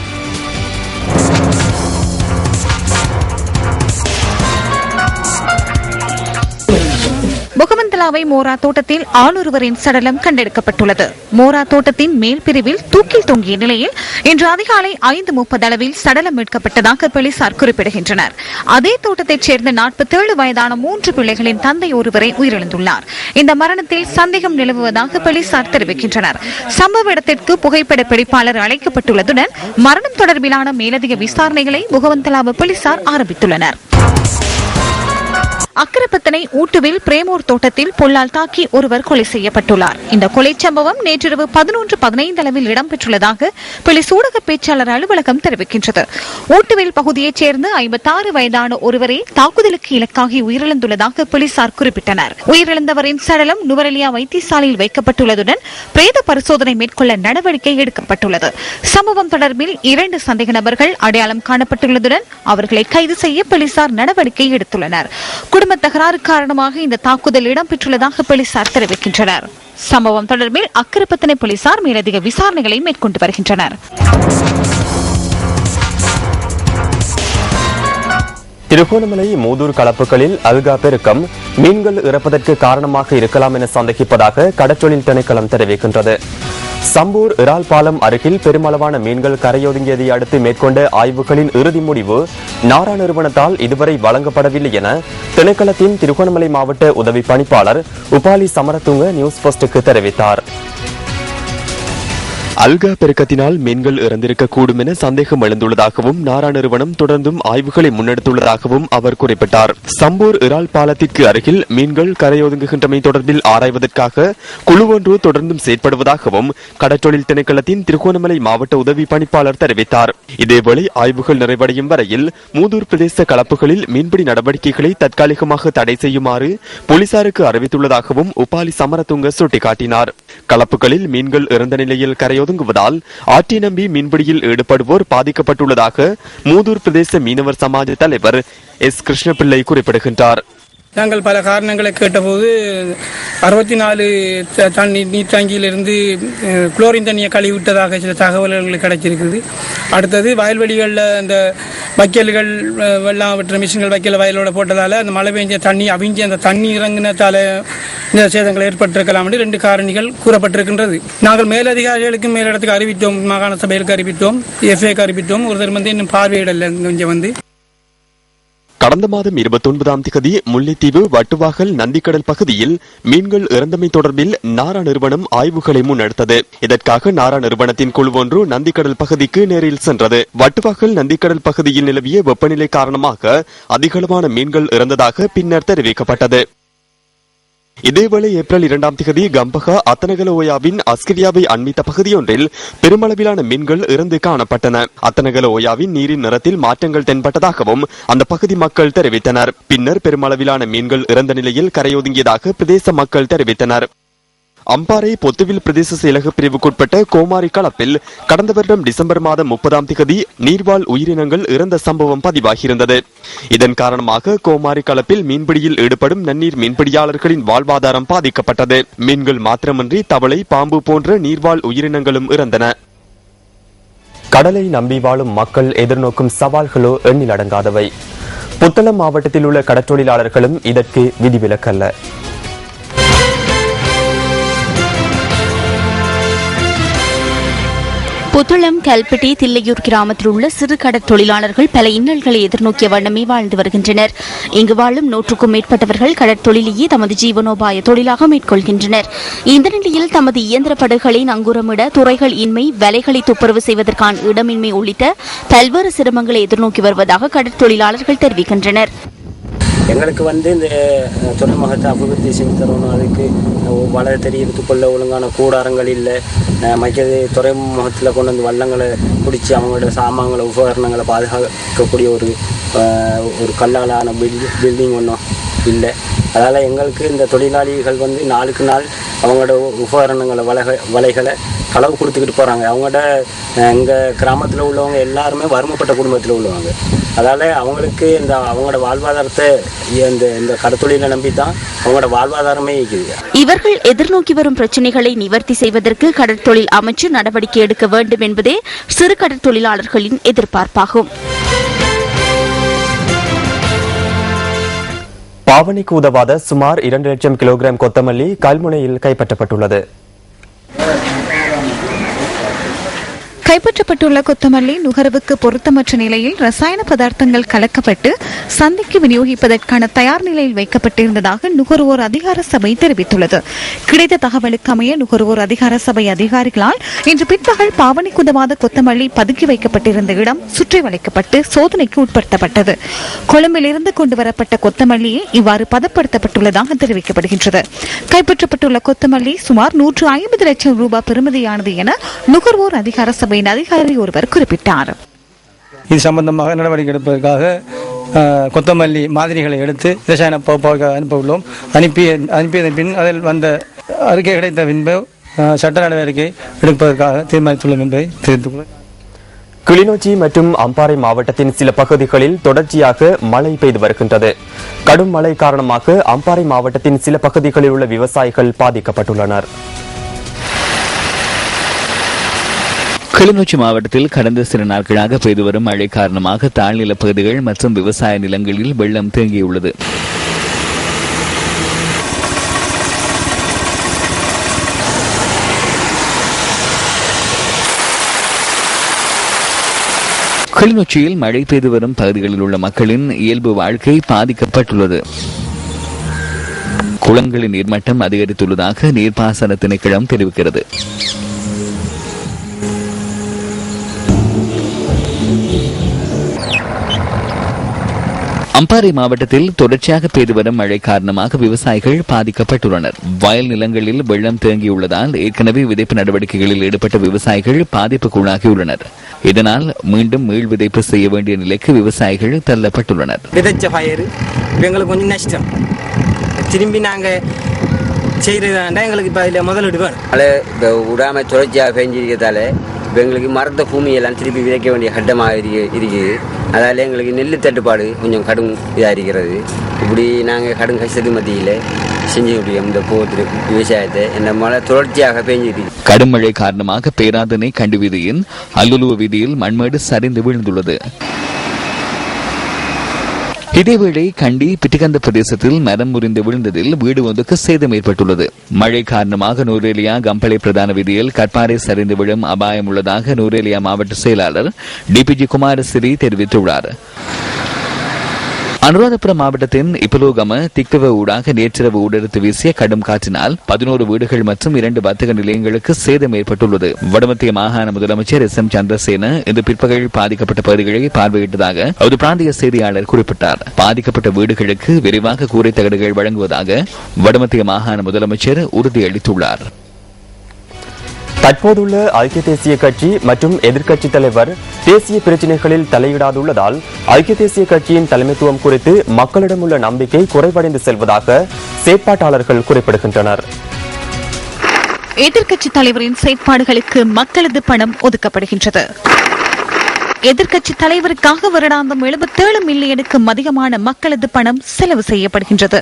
புகவந்தலாவை மோரா தோட்டத்தில் ஆளொருவரின் சடலம் கண்டெடுக்கப்பட்டுள்ளது. மோரா தோட்டத்தின் மேல் பிரிவில் தூக்கில் தொங்கிய நிலையில் இன்று அதிகாலை 5:30 அளவில் சடலம் மீட்கப்பட்டதாக போலீசார் குறிப்பிடுகின்றனர். அதே தோட்டத்தைச் சேர்ந்த 47 வயதான 3 பிள்ளைகளின் தந்தை ஒருவரை உயிரிழந்துள்ளார். இந்த மரணத்தில் சந்தேகம் நிலவுவதாக போலீசார் தெரிவிக்கின்றனர். சம்பவ இடத்திற்கு புகைப்பட பிடிப்பாளர் அழைக்கப்பட்டுள்ளதுடன் மரணம் தொடர்பிலான மேலதிக விசாரணைகளை புகவந்தலாவு போலீசார் ஆரம்பித்துள்ளனர். அக்கரப்பத்தனை ஊட்டுவில் பிரேமோர் தோட்டத்தில் பொல்லால் தாக்கி ஒருவர் கொலை செய்யப்பட்டுள்ளார். இந்த கொலை சம்பவம் நேற்றிரவு 11:15 அளவில் இடம்பெற்றுள்ளதாக போலீஸ் ஊடக பேச்சாளர் அலுவலகம் தெரிவிக்கின்றது. ஊட்டுவில் பகுதியைச் சேர்ந்த 56 வயதான ஒருவரை தாக்குதலுக்கு இலக்காகி உயிரிழந்துள்ளதாக போலீசார் குறிப்பிட்டனர். உயிரிழந்தவரின் சடலம் நுவரெலியா வைத்தியசாலையில் வைக்கப்பட்டுள்ளதுடன் பிரேத பரிசோதனை மேற்கொள்ள நடவடிக்கை எடுக்கப்பட்டுள்ளது. சம்பவம் தொடர்பில் 2 சந்தேக நபர்கள் அடையாளம் காணப்பட்டுள்ளதுடன் அவர்களை கைது செய்ய போலீசார் நடவடிக்கை எடுத்துள்ளனர். குடும்ப தகராறு காரணமாக இந்த தாக்குதல் இடம்பெற்றுள்ளதாக போலீசார் தெரிவிக்கின்றனர். சம்பவம் தொடர்பில் அக்கரப்பத்தனை போலீசார் மேலதிக விசாரணைகளை மேற்கொண்டு வருகின்றனர். திருகோணமலை மூதூர் களப்புகளில் அல்கா பெருக்கம் மீன்கள் இறப்பதற்கு காரணமாக இருக்கலாம் என சந்தேகிப்பதாக கடற்றொழில் திணைக்களம் தெரிவிக்கின்றது. சம்பூர் இறால் பாலம் அருகில் பெருமளவான மீன்கள் கரையொதுங்கியதை அடுத்து மேற்கொண்ட ஆய்வுகளின் இறுதி முடிவு நாரா நிறுவனத்தால் இதுவரை வழங்கப்படவில்லை என திணைக்களத்தின் திருகோணமலை மாவட்ட உதவி பணிப்பாளர் உபாலி சமரதுங்க நியூஸ் போஸ்டுக்கு தெரிவித்தார். அல்கா பெருக்கத்தினால் மீன்கள் இறந்திருக்கக்கூடும் என சந்தேகம் எழுந்துள்ளதாகவும் நாரா நிறுவனம் தொடர்ந்தும் ஆய்வுகளை முன்னெடுத்துள்ளதாகவும் அவர் குறிப்பிட்டார். சம்பூர் இறால் பாலத்திற்கு அருகில் மீன்கள் கரையொதுங்குகின்றமை தொடர்பில் ஆராய்வதற்காக குழு ஒன்று தொடர்ந்தும் செயற்படுவதாகவும் கடற்றொழில் திணைக்களத்தின் திருகோணமலை மாவட்ட உதவி பணிப்பாளர் தெரிவித்தார். இதேவேளை ஆய்வுகள் நிறைவடையும் வரையில் மூதூர் பிரதேச களப்புகளில் மீன்பிடி நடவடிக்கைகளை தற்காலிகமாக தடை செய்யுமாறு போலீசாருக்கு அறிவித்துள்ளதாகவும் உபாலி சமரதுங்க சுட்டிக்காட்டினார். களப்புகளில் மீன்கள் இறந்த நிலையில் கரையொதுங்குவதால் ஆற்றை நம்பி மீன்பிடியில் ஈடுபடுவோர் பாதிக்கப்பட்டுள்ளதாக மூதூர் பிரதேச மீனவர் சமாஜ தலைவர் எஸ் கிருஷ்ணபிள்ளை குறிப்பிடுகின்றார். நாங்கள் பல காரணங்களை கேட்டபோது 64 நீர்த்தாங்கியிலிருந்து குளோரின் தண்ணியை கழுவிவிட்டதாக சில தகவல்கள் கிடைச்சிருக்குது. அடுத்தது வயல்வெளிகளில் அந்த வைக்கல்கள் வெள்ளம் விட்டுற மிஷின்கள் வைக்கல் வயலோட போட்டதால் அந்த மழை பெஞ்ச தண்ணி அவிஞ்சி அந்த தண்ணி இறங்கினதால இந்த சேதங்கள் ஏற்பட்டிருக்கலாம் என்று 2 காரணிகள் கூறப்பட்டிருக்கின்றது. நாங்கள் மேலதிகாரிகளுக்கும் மேலிடத்துக்கு அறிவித்தோம், மாகாண சபைகளுக்கு அறிவித்தோம், எஃப்ஏக்கு அறிவித்தோம். ஒருத்தர் வந்து இன்னும் பார்வையிடல. கொஞ்சம் வந்து கடந்த மாதம் 29ஆம் தேதி முல்லைத்தீவு வட்டுவாகல் நந்திக்கடல் பகுதியில் மீன்கள் இறந்தமை தொடர்பில் நாரா நிறுவனம் ஆய்வுகளை முன்னெடுத்தது. இதற்காக நாரா நிறுவனத்தின் குழு ஒன்று நந்திக்கடல் பகுதிக்கு நேரில் சென்றது. வட்டுவாகல் நந்திக்கடல் பகுதியில் நிலவிய வெப்பநிலை காரணமாக அதிகளவான மீன்கள் இறந்ததாக பின்னர் தெரிவிக்கப்பட்டது. இதேவேளை ஏப்ரல் 2ஆம் தேதி கம்பகா அத்தனகல ஓயாவின் அஸ்கிரியாவை அண்மித்த பகுதியொன்றில் பெருமளவிலான மீன்கள் இறந்து காணப்பட்டன. அத்தனகல ஓயாவின் நீரின் நிறத்தில் மாற்றங்கள் தென்பட்டதாகவும் அந்த பகுதி மக்கள் தெரிவித்தனர். பின்னர் பெருமளவிலான மீன்கள் இறந்த நிலையில் கரையொதுங்கியதாக பிரதேச மக்கள் தெரிவித்தனர். அம்பாறை பொத்துவில் பிரதேச செயலக பிரிவுக்குட்பட்ட கோமாரி களப்பில் கடந்த வருடம் டிசம்பர் மாதம் 30 நீர்வாழ் உயிரினங்கள் இறந்த சம்பவம் பதிவாகியிருந்தது. இதன் காரணமாக கோமாரி களப்பில் மீன்பிடியில் ஈடுபடும் நன்னீர் மீன்பிடியாளர்களின் வாழ்வாதாரம் பாதிக்கப்பட்டது. மீன்கள் மாத்திரமின்றி தவளை, பாம்பு போன்ற நீர்வாழ் உயிரினங்களும் இறந்தன. கடலை நம்பி வாழும் மக்கள் எதிர்நோக்கும் சவால்களோ எண்ணில் அடங்காதவை. புத்தளம் மாவட்டத்தில் உள்ள கடற்றொழிலாளர்களும் இதற்கு விதிவிலக்கல்ல. புத்தளம், கல்பட்டி, தில்லையூர் கிராமத்தில் உள்ள சிறு கடற்தொழிலாளர்கள் பல இன்னல்களை எதிர்நோக்கிய வண்ணமே வாழ்ந்து வருகின்றனர். இங்கு வாழும் 100க்கும் மேற்பட்டவர்கள் கடற்தொழிலையே தமது ஜீவனோபாய தொழிலாக மேற்கொள்கின்றனர். இந்த நிலையில் தமது இயந்திர படகுகளை நங்கூரமிட துறைகள் இன்மை, வலைகளை துப்புரவு செய்வதற்கான இடமின்மை உள்ளிட்ட பல்வேறு சிரமங்களை எதிர்நோக்கி வருவதாக கடற்தொழிலாளர்கள் தெரிவிக்கின்றனர். எங்களுக்கு இந்த துறைமுகத்தை அபிவிருத்தி செஞ்சு தரணும். அதுக்கு வலை தெரியிறதுக்கு கொள்ள ஒழுங்கான கூடாரங்கள் இல்லை. மற்றது துறைமுகத்தில் கொண்டு வந்து வள்ளங்களை பிடிச்சி அவங்களோட சாமான்களை, உபகரணங்களை பாதுகாக்கக்கூடிய ஒரு கல்லாலான பில்டிங் ஒன்றும் இல்லை. அதால் எங்களுக்கு இந்த தொழிலாளிகள் நாளுக்கு நாள் அவங்களோட உபகரணங்களை, வலைகளை களவு கொடுத்துக்கிட்டு போகிறாங்க. அவங்களோட எங்கள் கிராமத்தில் உள்ளவங்க எல்லாருமே வறுமைப்பட்ட குடும்பத்தில் உள்ளவங்க. அதால் அவங்களுக்கு அவங்களோட வாழ்வாதாரத்தை இந்த கடற்தொழிலை நம்பி தான் அவங்களோட வாழ்வாதாரமே இருக்குது. இவர்கள் எதிர்நோக்கி வரும் பிரச்சனைகளை நிவர்த்தி செய்வதற்கு கடற்தொழில் அமைச்சு நடவடிக்கை எடுக்க வேண்டும் என்பதே சிறு கடற்தொழிலாளர்களின் எதிர்பார்ப்பாகும். பாவனைக்கு உதவாத சுமார் 2 லட்சம் கிலோகிராம் கொத்தமல்லி கல்முனையில் கைப்பற்றப்பட்டுள்ளது. கைப்பற்றப்பட்டுள்ள கொத்தமல்லி நுகர்வுக்கு பொருத்தமற்ற நிலையில் ரசாயன பதார்த்தங்கள் கலக்கப்பட்டு சந்தைக்கு விநியோகிப்பதற்கான தயார் நிலையில் வைக்கப்பட்டிருந்ததாக நுகர்வோர் அதிகார சபை தெரிவித்துள்ளது. கிடைத்த தகவலுக்கு அமைய நுகர்வோர் அதிகார சபை அதிகாரிகளால் இன்று பிற்பகல் பாவனைக்கு உதவாத கொத்தமல்லி பதுக்கி வைக்கப்பட்டிருந்த இடம் சுற்றி வளைக்கப்பட்டு சோதனைக்கு உட்படுத்தப்பட்டது. கொழும்பிலிருந்து கொண்டுவரப்பட்ட கொத்தமல்லியே இவ்வாறு பதப்படுத்தப்பட்டுள்ளதாக தெரிவிக்கப்படுகின்றது. கைப்பற்றப்பட்டுள்ள கொத்தமல்லி சுமார் 150 லட்சம் ரூபாய் பெறுமதியானது என நுகர்வோர் அதிகார சபை அதிகாரி ஒருவர் குறிப்பிட்டார். இது சம்பந்தமாக நடவடிக்கை எடுப்பதற்காக கொத்தமல்லி மாதிரிகளை எடுத்து ரசாயன பகுப்பாய்வுக்கு அனுப்ப உள்ளோம். அனுப்பியதன் பின் அதில் வந்த அறிக்கை கிடைத்த பின்பு சட்ட நடவடிக்கை எடுப்பதற்காக தீர்மானித்துள்ளோம் என்பதை தெரிவித்துள்ளோம். கிளிநொச்சி மற்றும் அம்பாறை மாவட்டத்தின் சில பகுதிகளில் தொடர்ச்சியாக மழை பெய்து வருகின்றது. கடும் மழை காரணமாக அம்பாறை மாவட்டத்தின் சில பகுதிகளில் உள்ள விவசாயிகள் பாதிக்கப்பட்டுள்ளனர். கிளிநொச்சி மாவட்டத்தில் கடந்த சில நாட்களாக பெய்து வரும் மழை காரணமாக தாழ்நில பகுதிகள் மற்றும் விவசாய நிலங்களில் வெள்ளம் தேங்கியுள்ளது. கிளிநொச்சியில் மழை பெய்து வரும் பகுதிகளில் உள்ள மக்களின் இயல்பு வாழ்க்கை பாதிக்கப்பட்டுள்ளது. குளங்களின் நீர்மட்டம் அதிகரித்துள்ளதாக நீர்ப்பாசன திணைக்களம் தெரிவிக்கிறது. அம்பாறை மாவட்டத்தில் தொடர்ச்சியாக பெய்து வரும் மழை காரணமாக விவசாயிகள் பாதிக்கப்பட்டுள்ளனர். வயல் நிலங்களில் வெள்ளம் தேங்கியுள்ளதால் ஏற்கனவே விதைப்பு நடவடிக்கைகளில் ஈடுபட்ட விவசாயிகள் பாதிப்புக்குள்ளாகியுள்ளனர். இதனால் மீண்டும் மீள் விதைப்பு செய்ய வேண்டிய நிலைக்கு விவசாயிகள் தள்ளப்பட்டுள்ளனர். விதைச்ச பயிர் எங்களுக்கு கொஞ்சம் நஷ்டம். திரும்பி நாங்கள் செய்யறதாண்டா எங்களுக்கு இப்போ இதில் முதலீடு வேணும். மழை விடாம தொடர்ச்சியாக பெஞ்சிருக்கிறதால இப்போ எங்களுக்கு மரத்த பூமியெல்லாம் திருப்பி விதைக்க வேண்டிய கட்டமாக இருக்குது. அதால் எங்களுக்கு நெல் தட்டுப்பாடு கொஞ்சம் கடும் இதாக இருக்கிறது. இப்படி நாங்கள் கடும் கஷ்டத்து மத்தியில் செஞ்சு முடியும் இந்த போத்து விவசாயத்தை. இந்த மழை தொடர்ச்சியாக பெஞ்சிருக்கு. கடும் மழை காரணமாக பேராதனை கண்டு வீதியின் அல்லுலுவ வீதியில் மண்மேடு சரிந்து விழுந்துள்ளது. இதேவேளை கண்டி பிட்டிகந்த பிரதேசத்தில் மரம் முறிந்து விழுந்ததில் வீடு ஒன்றுக்கு சேதம் ஏற்பட்டுள்ளது. மழை காரணமாக நூரேலியா கம்பளை பிரதான வீதியில் கற்பாறை சரிந்து விழும் அபாயம் உள்ளதாக நூரேலியா மாவட்ட செயலாளர் டிபிஜி குமாரசிறி தெரிவித்துள்ளார். அனுராதபுரம் மாவட்டத்தின் இப்பலோகம திக்தவ ஊடாக நேற்றிரவு ஊடறுத்து வீசிய கடும் காற்றினால் 11 வீடுகள் மற்றும் 2 வர்த்தக நிலையங்களுக்கு சேதம் ஏற்பட்டுள்ளது. வடமத்திய மாகாண முதலமைச்சர் SM சந்திரசேன இன்று பிற்பகல் பாதிக்கப்பட்ட பகுதிகளை பார்வையிட்டதாக ஒரு பிராந்திய செய்தியாளர் குறிப்பிட்டார். பாதிக்கப்பட்ட வீடுகளுக்கு விரைவாக கூரை தகடுகள் வழங்குவதாக வடமத்திய மாகாண முதலமைச்சர் உறுதியளித்துள்ளார். தற்போதுள்ள ஐக்கிய தேசிய கட்சி மற்றும் எதிர்க்கட்சித் தலைவர் தேசிய பிரச்சினைகளில் தலையிடாதுள்ளதால் ஐக்கிய தேசிய கட்சியின் தலைமைத்துவம் குறித்து மக்களிடம் உள்ள நம்பிக்கை குறைவடைந்து செல்வதாக செயற்பாட்டாளர்கள் குறிப்பிடுகின்றனர். எதிர்க்கட்சி தலைவரின் செயற்பாடுகளுக்கு மக்களது பணம் ஒதுக்கப்படுகின்றது. எதிர்க்கட்சி தலைவருக்காக வருடாந்தம் 77 மில்லியனுக்கும் அதிகமான மக்களது பணம் செலவு செய்யப்படுகின்றது.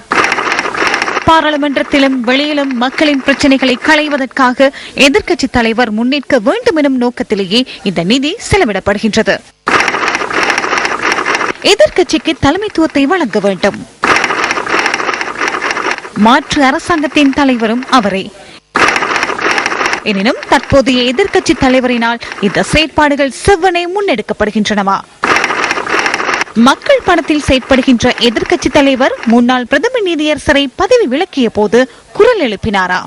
பாராளுமன்றத்திலும் வெளியிலும் மக்களின் பிரச்சனைகளை களைவதற்காக எதிர்க்கட்சி தலைவர் முன்னேற்க வேண்டும் எனும் நோக்கத்திலேயே இந்த நிதி செலவிடப்படுகின்றது. எதிர்க்கட்சிக்கு தலைமைத்துவத்தை வழங்க வேண்டும். மாற்று அரசாங்கத்தின் தலைவரும் அவரே. எனினும் தற்போதைய எதிர்க்கட்சி தலைவரினால் இந்த செயற்பாடுகள் செவ்வனே முன்னெடுக்கப்படுகின்றனவா? மக்கள் பணத்தில் செயற்படுகின்ற எதிர்க்கட்சி தலைவர் முன்னாள் பிரதம நீதியரசரை பதவி விலக்கிய போது குரல் எழுப்பினாரா?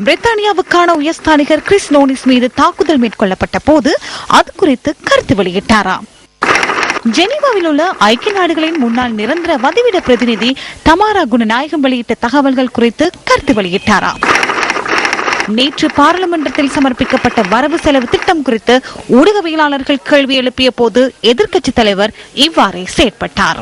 பிரித்தானியாவுக்கான உயர்ஸ்தானிகர் கிறிஸ் நோனிஸ் மீது தாக்குதல் மேற்கொள்ளப்பட்ட போது அது குறித்து கருத்து வெளியிட்டாரா? ஜெனீவாவில் உள்ள ஐக்கிய நாடுகளின் முன்னாள் நிரந்தர வதிவிட பிரதிநிதி தமாரா குணநாயகம் வெளியிட்ட தகவல்கள் குறித்து கருத்து வெளியிட்டாரா? நேற்று பாராளுமன்றத்தில் சமர்ப்பிக்கப்பட்ட வரவு செலவு திட்டம் குறித்து ஊடகவியலாளர்கள் கேள்வி எழுப்பிய போது எதிர்க்கட்சி தலைவர் இவ்வாறே செயற்பட்டார்.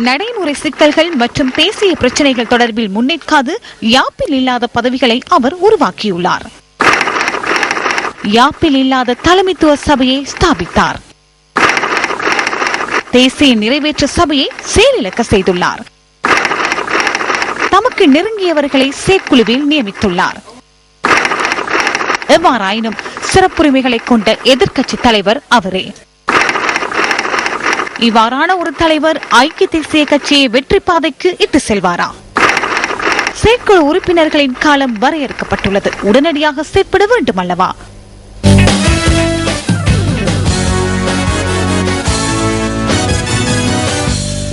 நடைமுறை சிக்கல்கள் மற்றும் தேசிய பிரச்சனைகள் தொடர்பில் முன்னேற்காது யாப்பில் இல்லாத பதவிகளை அவர் உருவாக்கியுள்ளார். யாப்பில் இல்லாத தலைமைத்துவ சபையை ஸ்தாபித்தார். தேசிய நிறைவேற்று சபையை செயலிழக்க செய்துள்ளார். தமக்கு நெருங்கியவர்களை செயற்குழுவில் நியமித்துள்ளார். எவ்வாறாயினும் சிறப்புரிமைகளை கொண்ட எதிர்க்கட்சி தலைவர் அவரே. இவ்வாறான ஒரு தலைவர் ஐக்கிய தேசிய கட்சியை வெற்றி பாதைக்கு இட்டு செல்வாரா? செயற்குழு உறுப்பினர்களின் காலம் வரையறுக்கப்பட்டுள்ளது. உடனடியாக செயற்பட வேண்டும் அல்லவா?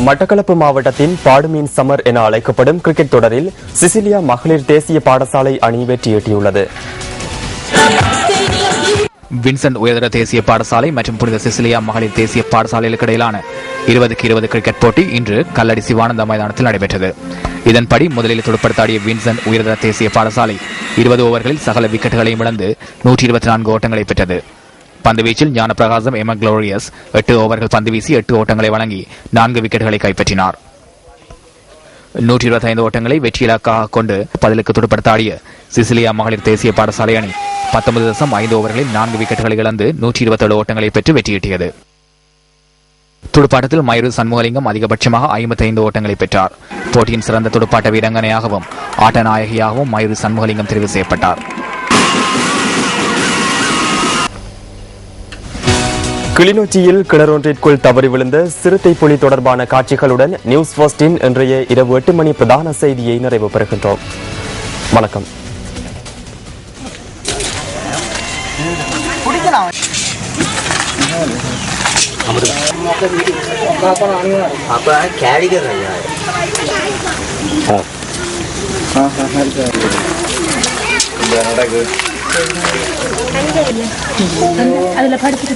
மட்டக்களப்பு மாவட்டத்தின் பாடுமீன் சமர் என அழைக்கப்படும் கிரிக்கெட் தொடரில் சிசிலியா மகளிர் தேசிய பாடசாலை அணி வெற்றியீட்டியுள்ளது. வின்சென்ட் உயர்தர தேசிய பாடசாலை மற்றும் புனித சிசிலியா மகளிர் தேசிய பாடசாலைகளுக்கு இடையிலான 20-20 கிரிக்கெட் போட்டி இன்று கல்லடி சிவானந்த மைதானத்தில் நடைபெற்றது. இதன்படி முதலில் துடுப்படுத்தாடிய வின்சென்ட் உயர்தர தேசிய பாடசாலை 20 ஓவர்களில் சகல விக்கெட்டுகளையும் இழந்து 124 ஓட்டங்களை பெற்றது. பந்துவீச்சில் ஞானப்பிரகாசம் எமக்ளோரியஸ் 8 ஓவர்கள் பந்து வீசி 8 ஓட்டங்களை வழங்கி 4 விக்கெட்டுகளை கைப்பற்றினார். 125 ஓட்டங்களை வெற்றி இலக்காக கொண்டு பதிலுக்கு துடுப்படுத்தாடிய சிசிலியா மகளிர் தேசிய பாடசாலை அணி 19.5 ஓவர்களில் 4 விக்கெட்டுகளை இழந்து 127 ஓட்டங்களை பெற்று வெற்றியீட்டியது. துடுப்பாட்டத்தில் மயூர் சண்முகலிங்கம் அதிகபட்சமாக 55 ஓட்டங்களை பெற்றார். போட்டியின் சிறந்த துடுப்பாட்ட வீராங்கனையாகவும் ஆட்ட நாயகியாகவும் மயூர் சண்முகலிங்கம் தெரிவு செய்யப்பட்டார். கிளிநொச்சியில் கிணறொன்றிற்குள் தவறி விழுந்த சிறுத்தை புலி தொடர்பான காட்சிகளுடன் நியூஸ் ஃபர்ஸ்டின் இன்றைய இரவு 8 மணி பிரதான செய்தியை நிறைவு பெறுகின்றோம். வணக்கம். அதுல படிச்சுட்டு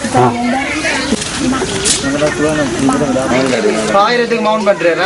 மவுண்ட் பண்றேன்.